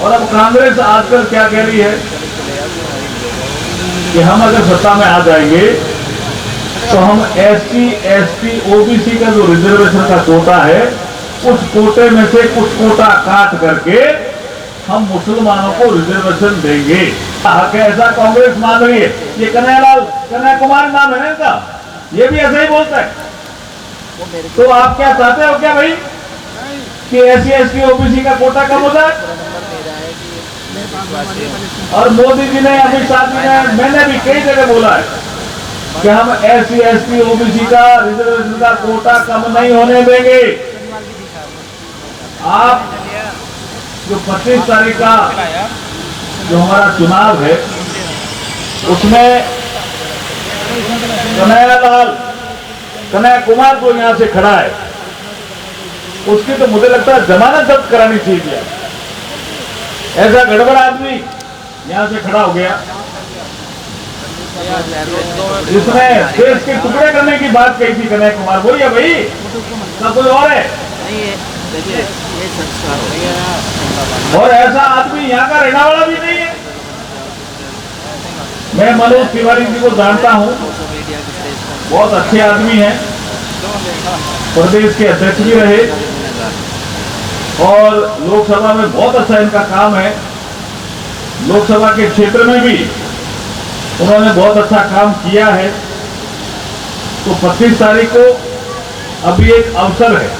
और अब कांग्रेस आजकल क्या कह रही है कि हम अगर सत्ता में आ जाएंगे तो हम SC, ST, OBC का जो रिजर्वेशन का कोटा है उस कोटे में से कुछ कोटा काट करके हम मुसलमानों को रिजर्वेशन देंगे। हक ऐसा कांग्रेस मान रही है। ये कन्हैया कुमार नाम है ना इनका, ये भी ऐसा ही बोलता है। तो आप क्या चाहते हो क्या भाई कि SC, ST, OBC का कोटा कम हो जाए? और मोदी जी ने, अमित शाह जी ने, मैंने भी कई जगह बोला है कि हम SC, ST, OBC का रिजर्वेशन का कोटा कम नहीं होने देंगे। आप जो 25 तारीख का जो हमारा चुनाव है उसमें कन्हैया कुमार को यहां से खड़ा है, उसकी तो मुझे लगता है जमानत जब्त करानी चाहिए। ऐसा गड़बड़ आदमी यहां से खड़ा हो गया जिसने देश के टुकड़े करने की बात कही थी। कन्हैया कुमार बोलिए भाई, सब कोई और है। और ऐसा आदमी यहाँ का रहने वाला भी नहीं है। मैं मनोज तिवारी जी को जानता हूँ, बहुत अच्छे आदमी हैं, प्रदेश के अध्यक्ष भी रहे और लोकसभा में बहुत अच्छा इनका काम है। लोकसभा के क्षेत्र में भी उन्होंने बहुत अच्छा काम किया है। तो 25 तारीख को अभी एक अवसर है,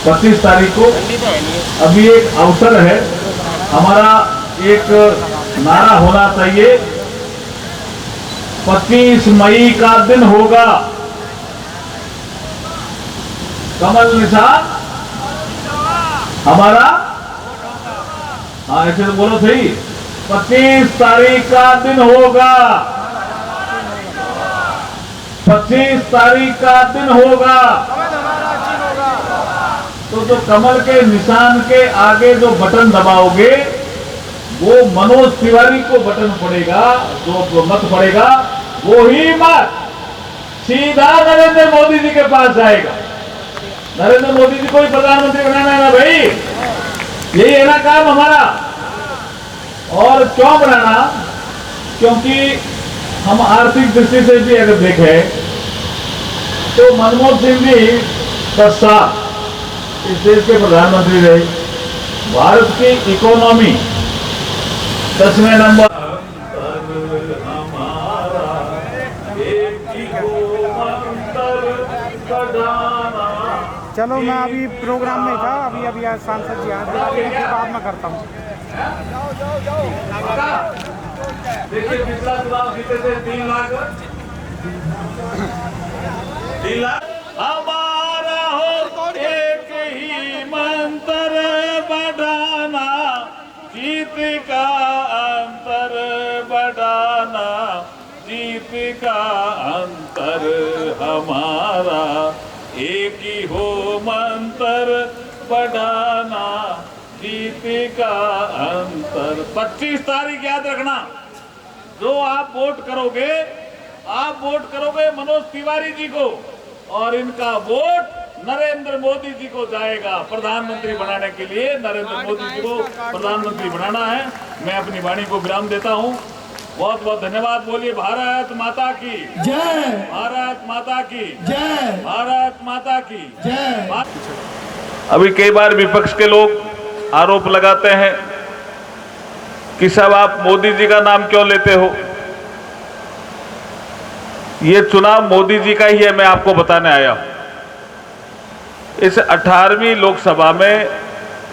25 तारीख को अभी एक अवसर है। हमारा एक नारा होना चाहिए, 25 मई का दिन होगा, कमल निशान हमारा। हाँ ऐसे तो बोलो सही, 25 तारीख का दिन होगा, 25 तारीख का दिन होगा। तो जो कमल के निशान के आगे जो बटन दबाओगे वो मनोज तिवारी को बटन पड़ेगा, जो मत पड़ेगा वो ही मत सीधा नरेंद्र मोदी जी के पास जाएगा। नरेंद्र मोदी जी को ही प्रधानमंत्री बनाना है ना भाई, यही है ना काम हमारा। और क्यों बनाना? क्योंकि हम आर्थिक दृष्टि से भी अगर देखें तो मनमोहन सिंह जी 10 साल इस देश के प्रधानमंत्री रहे। भारत की इकोनॉमी 10वें नंबर। चलो मैं अभी प्रोग्राम में था, अभी आज सांसद जी आए, बाद में करता हूँ। देखिए पिछला चुनाव जीते थे 3 लाख। हमारा हो एक ही मंत्र बढ़ाना, जीत का अंतर बढ़ाना, जीत का अंतर हमारा एक ही हो मंत्र बढ़ाना, जीत का अंतर। 25 तारीख याद रखना, जो आप वोट करोगे मनोज तिवारी जी को, और इनका वोट नरेंद्र मोदी जी को जाएगा। प्रधानमंत्री बनाने के लिए नरेंद्र मोदी जी को प्रधानमंत्री बनाना है। मैं अपनी वाणी को विराम देता हूं। बहुत बहुत धन्यवाद। बोलिए भारत माता की जय, भारत माता की जय, भारत माता की जय। अभी कई बार विपक्ष के लोग आरोप लगाते हैं कि साहब आप मोदी जी का नाम क्यों लेते हो। ये चुनाव मोदी जी का ही है, मैं आपको बताने आया हूं। इस 18वीं लोकसभा में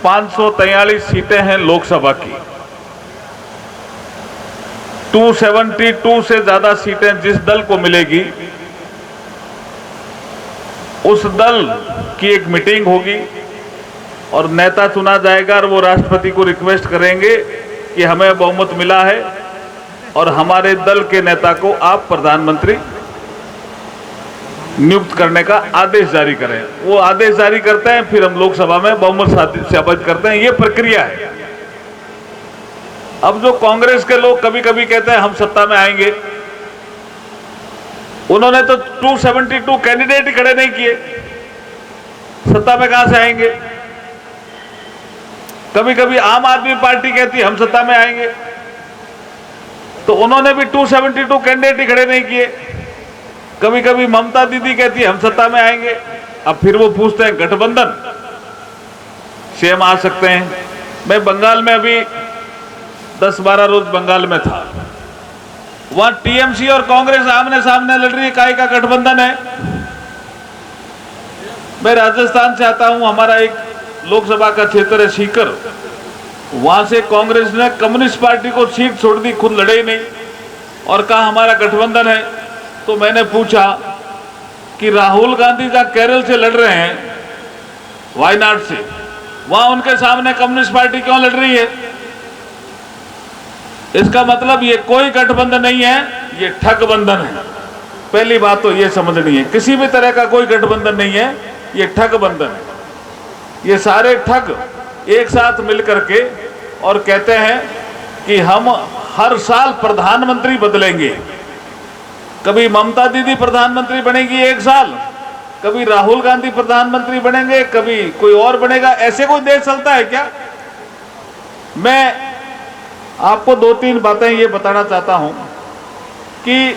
543 सीटें हैं लोकसभा की। 272 से ज्यादा सीटें जिस दल को मिलेगी उस दल की एक मीटिंग होगी और नेता चुना जाएगा और वो राष्ट्रपति को रिक्वेस्ट करेंगे कि हमें बहुमत मिला है और हमारे दल के नेता को आप प्रधानमंत्री नियुक्त करने का आदेश जारी करें। वो आदेश जारी करते हैं, फिर हम लोकसभा में बहुमत साबित करते हैं। ये प्रक्रिया है। अब जो कांग्रेस के लोग कभी कभी कहते हैं हम सत्ता में आएंगे, उन्होंने तो 272 कैंडिडेट ही खड़े नहीं किए, सत्ता में कहां से आएंगे। कभी कभी आम आदमी पार्टी कहती है हम सत्ता में आएंगे, तो उन्होंने भी 272 कैंडिडेट ही खड़े नहीं किए। कभी कभी ममता दीदी कहती है हम सत्ता में आएंगे, अब फिर वो पूछते हैं गठबंधन से हम आ सकते हैं। मैं बंगाल में अभी 10-12 रोज बंगाल में था, वहां टीएमसी और कांग्रेस आमने सामने लड़ रही है, काय का गठबंधन है। मैं राजस्थान से आता हूं, हमारा एक लोकसभा का क्षेत्र है सीकर, वहां से कांग्रेस ने कम्युनिस्ट पार्टी को सीट छोड़ दी, खुद लड़े ही नहीं और कहा हमारा गठबंधन है। तो मैंने पूछा कि राहुल गांधी का केरल से लड़ रहे हैं, वायनाड से, वहां उनके सामने कम्युनिस्ट पार्टी क्यों लड़ रही है? इसका मतलब ये कोई गठबंधन नहीं है, ये ठग बंधन है। पहली बात तो ये समझनी है, किसी भी तरह का कोई गठबंधन नहीं है, ये ठग बंधन है। ये सारे ठग एक साथ मिलकर के और कहते हैं कि हम हर साल प्रधानमंत्री बदलेंगे। कभी ममता दीदी प्रधानमंत्री बनेगी एक साल, कभी राहुल गांधी प्रधानमंत्री बनेंगे, कभी कोई और बनेगा। ऐसे कोई देश चलता है क्या? मैं आपको 2-3 बातें ये बताना चाहता हूं कि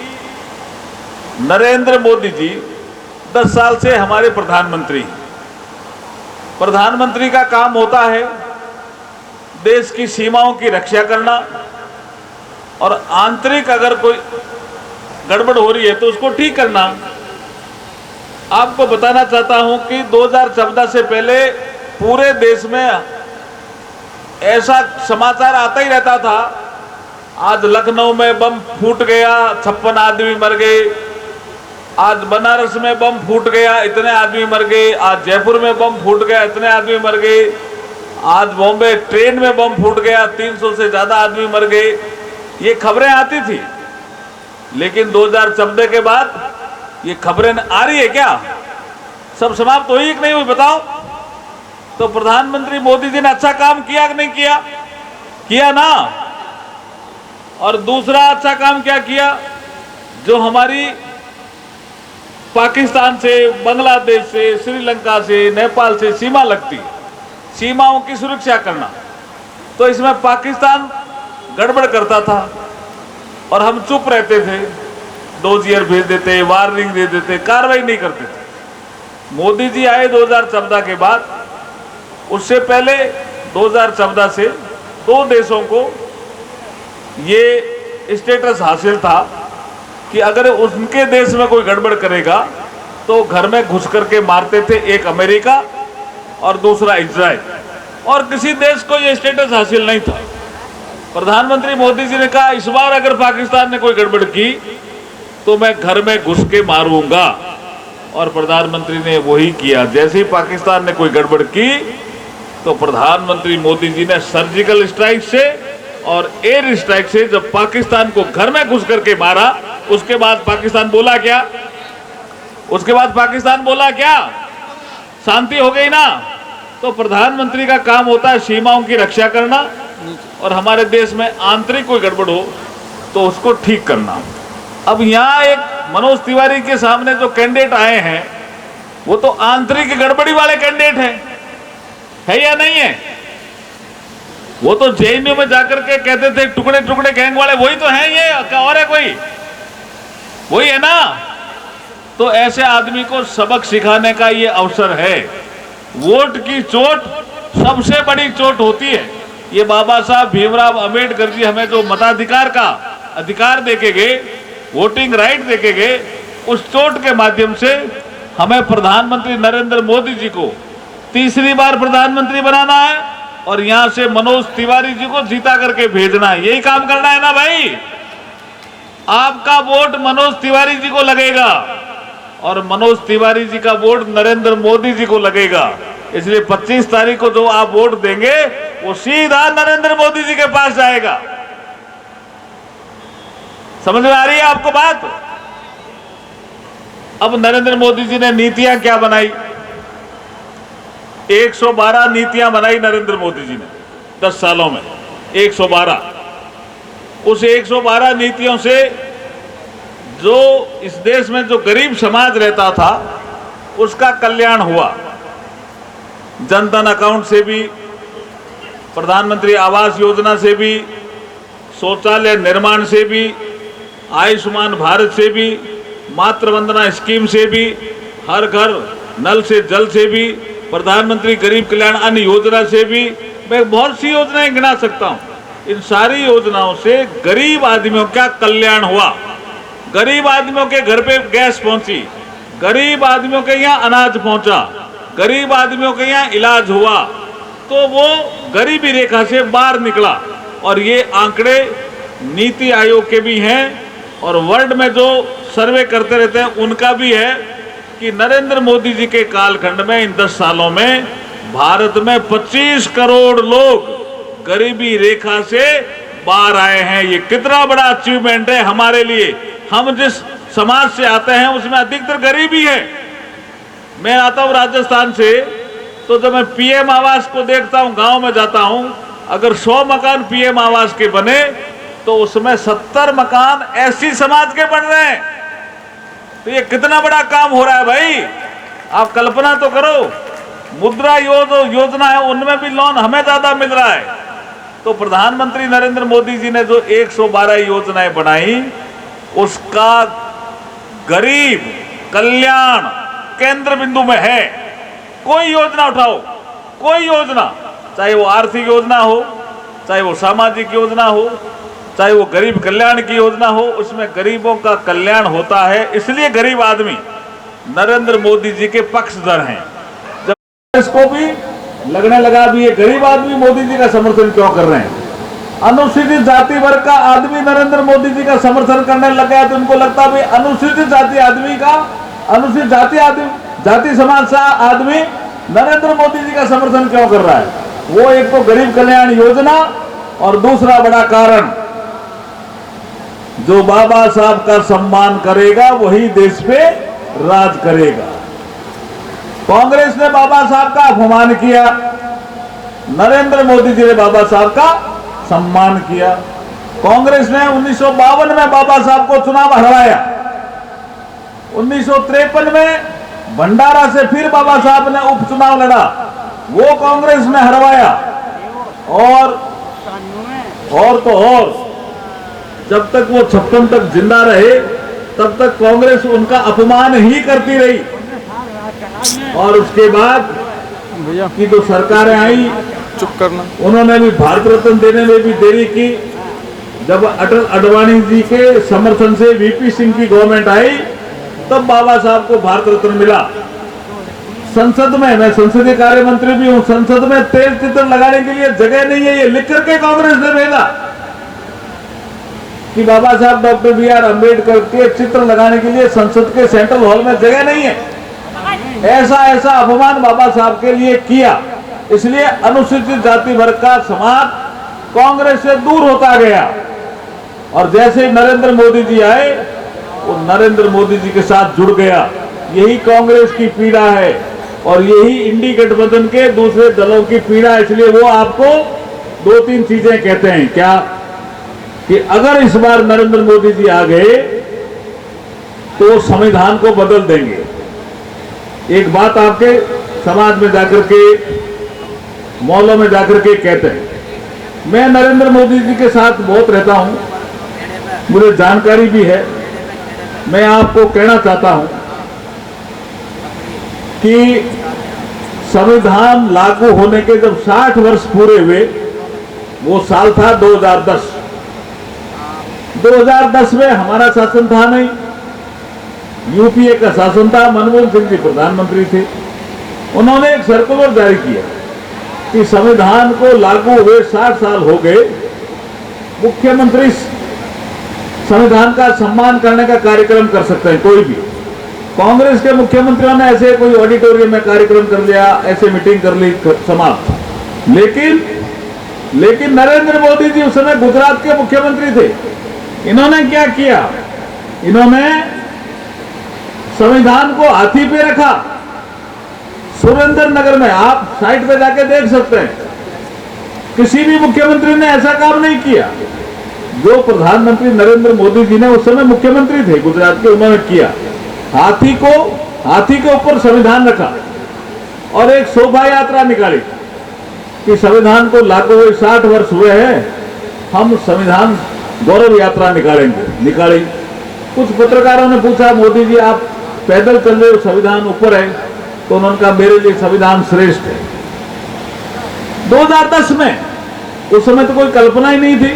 नरेंद्र मोदी जी 10 साल से हमारे प्रधानमंत्री का काम होता है देश की सीमाओं की रक्षा करना, और आंतरिक अगर कोई गड़बड़ हो रही है तो उसको ठीक करना। आपको बताना चाहता हूं कि 2014 से पहले पूरे देश में ऐसा समाचार आता ही रहता था, आज लखनऊ में बम फूट गया, 56 आदमी मर गए, आज बनारस में बम फूट गया, इतने आदमी मर गए, आज जयपुर में बम फूट गया, इतने आदमी मर गए, आज बॉम्बे ट्रेन में बम फूट गया, 300 से ज्यादा आदमी मर गए। ये खबरें आती थी, लेकिन 2014 के बाद ये खबरें आ रही है क्या? सब समाप्त हुई कि नहीं हुई बताओ? तो प्रधानमंत्री मोदी जी ने अच्छा काम किया कि नहीं किया? किया ना। और दूसरा अच्छा काम क्या किया? जो हमारी पाकिस्तान से, बांग्लादेश से, श्रीलंका से, नेपाल से सीमा लगती, सीमाओं की सुरक्षा करना। तो इसमें पाकिस्तान गड़बड़ करता था और हम चुप रहते थे, डोजियर भेज देते, वार्निंग दे देते, कार्रवाई नहीं करते थे। मोदी जी आए 2014 के बाद, उससे पहले 2014 से 2 देशों को ये स्टेटस हासिल था कि अगर उनके देश में कोई गड़बड़ करेगा तो घर में घुस करके मारते थे, एक अमेरिका और दूसरा इजराइल, और किसी देश को ये स्टेटस हासिल नहीं था। प्रधानमंत्री मोदी जी ने कहा इस बार अगर पाकिस्तान ने कोई गड़बड़ की तो मैं घर में घुस के मारूंगा, और प्रधानमंत्री ने वही किया। जैसे ही पाकिस्तान ने कोई गड़बड़ की तो प्रधानमंत्री मोदी जी ने सर्जिकल स्ट्राइक से और एयर स्ट्राइक से जब पाकिस्तान को घर में घुस करके मारा, उसके बाद पाकिस्तान बोला क्या? उसके बाद पाकिस्तान बोला क्या? शांति हो गई ना। तो प्रधानमंत्री का काम होता है सीमाओं की रक्षा करना, और हमारे देश में आंतरिक कोई गड़बड़ हो तो उसको ठीक करना। अब यहाँ एक मनोज तिवारी के सामने जो कैंडिडेट आए हैं वो तो आंतरिक गड़बड़ी वाले कैंडिडेट है या नहीं है? वो तो जेएनयू में जाकर के कहते थे टुकड़े टुकड़े गैंग वाले, वही तो हैं ये, क्या और है कोई? वही है ना। तो ऐसे आदमी को सबक सिखाने का ये अवसर है। वोट की चोट सबसे बड़ी चोट होती है। ये बाबा साहब भीमराव अंबेडकर जी हमें जो मताधिकार का अधिकार देके गए, वोटिंग राइट देके गए, उस चोट के माध्यम से हमें प्रधानमंत्री नरेंद्र मोदी जी को 3री बार प्रधानमंत्री बनाना है और यहां से मनोज तिवारी जी को जीता करके भेजना है। यही काम करना है ना भाई। आपका वोट मनोज तिवारी जी को लगेगा और मनोज तिवारी जी का वोट नरेंद्र मोदी जी को लगेगा। इसलिए 25 तारीख को जो आप वोट देंगे वो सीधा नरेंद्र मोदी जी के पास जाएगा। समझ में आ रही है आपको बात? अब नरेंद्र मोदी जी ने नीतियां क्या बनाई? 112 नीतियां बनाई नरेंद्र मोदी जी ने 10 सालों में, 112। उस 112 नीतियों से जो इस देश में जो गरीब समाज रहता था उसका कल्याण हुआ। जनधन अकाउंट से भी प्रधानमंत्री आवास योजना से भी, शौचालय निर्माण से भी, आयुष्मान भारत से भी, मातृ वंदना स्कीम से भी, हर घर नल से जल से भी, प्रधानमंत्री गरीब कल्याण अन्न योजना से भी, मैं बहुत सी योजनाएं गिना सकता हूं। इन सारी योजनाओं से गरीब आदमियों का कल्याण हुआ। गरीब आदमियों के घर पे गैस पहुंची, गरीब आदमियों के यहाँ अनाज पहुंचा, गरीब आदमियों के यहाँ इलाज हुआ, तो वो गरीबी रेखा से बाहर निकला। और ये आंकड़े नीति आयोग के भी हैं और वर्ल्ड में जो सर्वे करते रहते हैं उनका भी है कि नरेंद्र मोदी जी के कालखंड में इन 10 सालों में भारत में 25 करोड़ लोग गरीबी रेखा से बाहर आए हैं। ये कितना बड़ा अचीवमेंट है हमारे लिए। हम जिस समाज से आते हैं उसमें अधिकतर गरीबी है। मैं आता हूं राजस्थान से, तो जब मैं पीएम आवास को देखता हूं, गांव में जाता हूं, अगर 100 मकान पीएम आवास के बने तो उसमें 70 मकान एससी समाज के बन रहे हैं। तो ये कितना बड़ा काम हो रहा है भाई, आप कल्पना तो करो। मुद्रा योजना है, उनमें भी लोन हमें ज्यादा मिल रहा है। तो प्रधानमंत्री नरेंद्र मोदी जी ने जो 112 योजनाएं बनाई, उसका गरीब कल्याण केंद्र बिंदु में है। कोई योजना उठाओ, कोई योजना, चाहे वो आर्थिक योजना हो, चाहे वो सामाजिक योजना हो, चाहे वो गरीब कल्याण की योजना हो, उसमें गरीबों का कल्याण होता है। इसलिए गरीब आदमी नरेंद्र मोदी जी के पक्षधर हैं। जब इसको भी लगने लगा भी ये गरीब आदमी मोदी जी का समर्थन क्यों कर रहे हैं, अनुसूचित जाति वर्ग का आदमी नरेंद्र मोदी जी का समर्थन करने लग गया, तो उनको लगता भी अनुसूचित जाति आदमी का, अनुसूचित जाति आदमी, जाति समाज का आदमी नरेंद्र मोदी जी का समर्थन क्यों कर रहा है। वो एक तो गरीब कल्याण योजना, और दूसरा बड़ा कारण, जो बाबा साहब का सम्मान करेगा वही देश पे राज करेगा। कांग्रेस ने बाबा साहब का अपमान किया, नरेंद्र मोदी जी ने बाबा साहब का सम्मान किया। कांग्रेस ने 1952 में बाबा साहब को चुनाव हरवाया, 1953 में भंडारा से फिर बाबा साहब ने उपचुनाव लड़ा, वो कांग्रेस ने हरवाया। और जब तक वो 56 तक जिंदा रहे तब तक कांग्रेस उनका अपमान ही करती रही। और उसके बाद की जो सरकारें आई, चुप करना, उन्होंने भी भारत रत्न देने में भी देरी की। जब अटल अडवाणी जी के समर्थन से वीपी सिंह की गवर्नमेंट आई, तब बाबा साहब को भारत रत्न मिला। संसद में, मैं संसदीय कार्य मंत्री भी हूं, संसद में तेल चित्र लगाने के लिए जगह नहीं है, ये लिख करके कांग्रेस ने भेजा कि बाबा साहब डॉक्टर BR अम्बेडकर के चित्र लगाने के लिए संसद के सेंट्रल हॉल में जगह नहीं है। ऐसा अपमान बाबा साहब के लिए किया। इसलिए अनुसूचित जाति वर्ग का समाज कांग्रेस से दूर होता गया। और जैसे नरेंद्र मोदी जी आए, वो नरेंद्र मोदी जी के साथ जुड़ गया। यही कांग्रेस की पीड़ा है और यही इंडी गठबंधन के दूसरे दलों की पीड़ा। इसलिए वो आपको 2-3 चीजें कहते हैं, क्या कि अगर इस बार नरेंद्र मोदी जी आ गए तो संविधान को बदल देंगे। एक बात आपके समाज में जाकर के, मॉलों में जाकर के कहते हैं। मैं नरेंद्र मोदी जी के साथ बहुत रहता हूं, मुझे जानकारी भी है। मैं आपको कहना चाहता हूं कि संविधान लागू होने के जब 60 वर्ष पूरे हुए, वो साल था 2010। 2010 में हमारा शासन था नहीं, यूपीए का शासन था, मनमोहन सिंह जी प्रधानमंत्री थे। उन्होंने एक सर्कुलर जारी किया कि संविधान को लागू हुए 60 साल हो गए, मुख्यमंत्री संविधान का सम्मान करने का कार्यक्रम कर सकते हैं, कोई भी। कांग्रेस के मुख्यमंत्रियों ने ऐसे कोई ऑडिटोरियम में कार्यक्रम कर लिया, ऐसे मीटिंग कर ली, समाप्त। लेकिन नरेंद्र मोदी जी उस समय गुजरात के मुख्यमंत्री थे। इन्होंने क्या किया, इन्होंने संविधान को हाथी पे रखा। सुरेंद्रनगर में, आप साइट पे जाके देख सकते हैं, किसी भी मुख्यमंत्री ने ऐसा काम नहीं किया जो प्रधानमंत्री नरेंद्र मोदी जी ने उस समय मुख्यमंत्री थे गुजरात के, उन्होंने किया। हाथी के ऊपर संविधान रखा और एक शोभा यात्रा निकाली। कि संविधान को लागू हुए 60 वर्ष हुए हैं, हम संविधान गौरव यात्रा निकाली। कुछ पत्रकारों ने पूछा, मोदी जी आप पैदल चल रहे हो, संविधान ऊपर है, तो उन्होंने कहा मेरे लिए संविधान श्रेष्ठ है। 2010 में, उस समय तो कोई कल्पना ही नहीं थी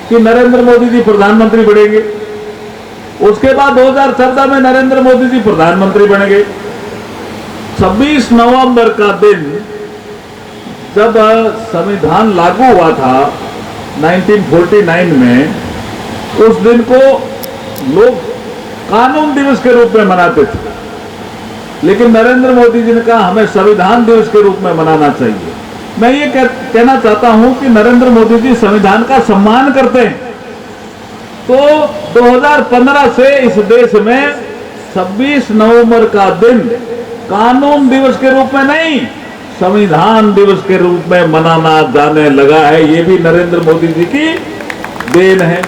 कि नरेंद्र मोदी जी प्रधानमंत्री बनेंगे। उसके बाद 2014 में नरेंद्र मोदी जी प्रधानमंत्री बनेंगे। 26 नवंबर का दिन जब संविधान लागू हुआ था 1949 में, उस दिन को लोग कानून दिवस के रूप में मनाते थे, लेकिन नरेंद्र मोदी जी ने कहा हमें संविधान दिवस के रूप में मनाना चाहिए। मैं ये कहना चाहता हूं कि नरेंद्र मोदी जी संविधान का सम्मान करते हैं, तो 2015 से इस देश में 26 नवंबर का दिन कानून दिवस के रूप में नहीं, संविधान दिवस के रूप में मनाना जाने लगा है। ये भी नरेंद्र मोदी जी की देन है।